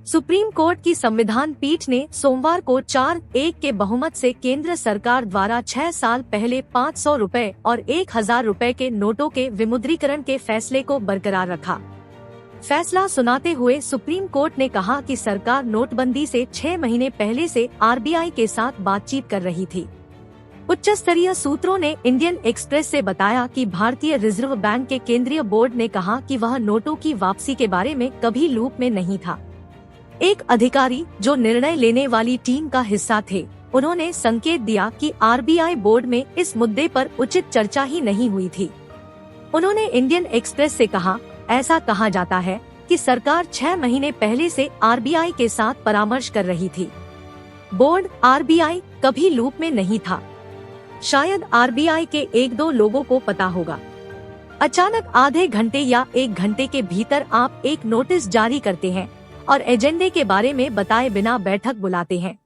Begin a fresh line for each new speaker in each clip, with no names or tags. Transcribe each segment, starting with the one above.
Supreme court की संविधान पीठ ने सोमवार को 4-1 के बहुमत से केंद्र सरकार द्वारा 6 साल पहले 500 रुपए और 1000 रुपए के नोटों के विमुद्रीकरण के फैसले को बरकरार रखा। फैसला सुनाते हुए सुप्रीम कोर्ट ने कहा कि सरकार नोटबंदी से 6 महीने पहले से आरबीआई के साथ बातचीत कर रही थी। उच्च स्तरीय सूत्रों ने इंडियन एक्सप्रेस से बताया कि भारतीय रिजर्व बैंक के केंद्रीय बोर्ड ने कहा कि वह नोटों की वापसी के बारे में कभी लूप में नहीं था। एक अधिकारी जो निर्णय लेने वाली टीम का हिस्सा थे, उन्होंने संकेत दिया कि आरबीआई बोर्ड में इस मुद्दे पर उचित चर्चा ही नहीं हुई थी। उन्होंने इंडियन एक्सप्रेस से कहा, ऐसा कहा जाता है कि सरकार 6 महीने पहले से आरबीआई के साथ परामर्श कर रही थी। बोर्ड आरबीआई कभी लूप में नहीं था। शायद आरबीआई के 1-2 लोगों को पता होगा। अचानक आधे घंटे या 1 घंटे के भीतर आप एक नोटिस जारी करते हैं और एजेंडे के बारे में बताए बिना बैठक बुलाते हैं।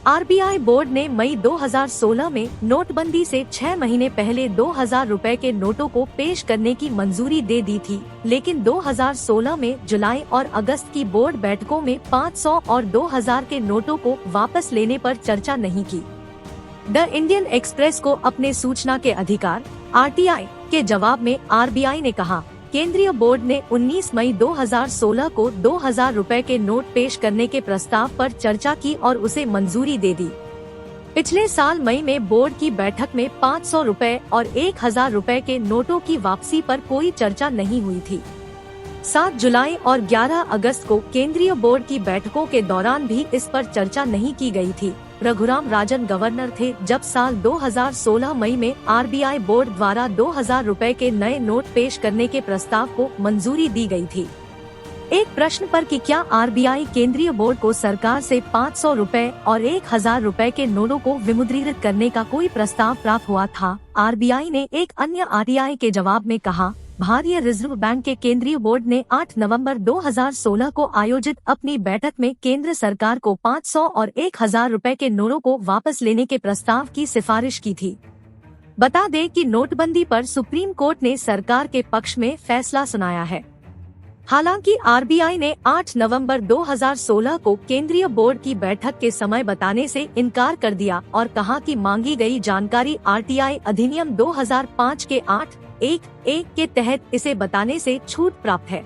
आरबीआई बोर्ड ने मई 2016 में नोटबंदी से 6 महीने पहले 2000 रुपए के नोटों को पेश करने की मंजूरी दे दी थी, लेकिन 2016 में जुलाई और अगस्त की बोर्ड बैठकों में 500 और 2000 के नोटों को वापस लेने पर चर्चा नहीं की। द इंडियन एक्सप्रेस को अपने सूचना के अधिकार आरटीआई के जवाब में आरबीआई ने कहा, केंद्रीय बोर्ड ने 19 मई 2016 को 2000 रुपए के नोट पेश करने के प्रस्ताव पर चर्चा की और उसे मंजूरी दे दी। पिछले साल मई में बोर्ड की बैठक में 500 रुपए और 1000 रुपए के नोटों की वापसी पर कोई चर्चा नहीं हुई थी। 7 जुलाई और 11 अगस्त को केंद्रीय बोर्ड की बैठकों के दौरान भी इस पर चर्चा नहीं की गई थी। रघुराम राजन गवर्नर थे जब साल 2016 मई में आरबीआई बोर्ड द्वारा 2000 रुपए के नए नोट पेश करने के प्रस्ताव को मंजूरी दी गई थी। एक प्रश्न पर कि क्या आरबीआई केंद्रीय बोर्ड को सरकार से 500 रुपए और 1000 रुपए के नोटों को विमुद्रीकृत करने का कोई प्रस्ताव प्राप्त हुआ था, आरबीआई ने एक अन्य आरटीआई के जवाब में कहा, भारतीय रिजर्व बैंक के केंद्रीय बोर्ड ने 8 नवंबर 2016 को आयोजित अपनी बैठक में केंद्र सरकार को 500 और 1000 रुपए के नोटों को वापस लेने के प्रस्ताव की सिफारिश की थी। बता दें कि नोटबंदी पर सुप्रीम कोर्ट ने सरकार के पक्ष में फैसला सुनाया है। हालांकि आरबीआई ने 8 नवंबर 2016 को केंद्रीय बोर्ड की बैठक के समय बताने से इनकार कर दिया और कहा कि मांगी गई जानकारी आरटीआई अधिनियम 2005 के 8(1)(1) के तहत इसे बताने से छूट प्राप्त है।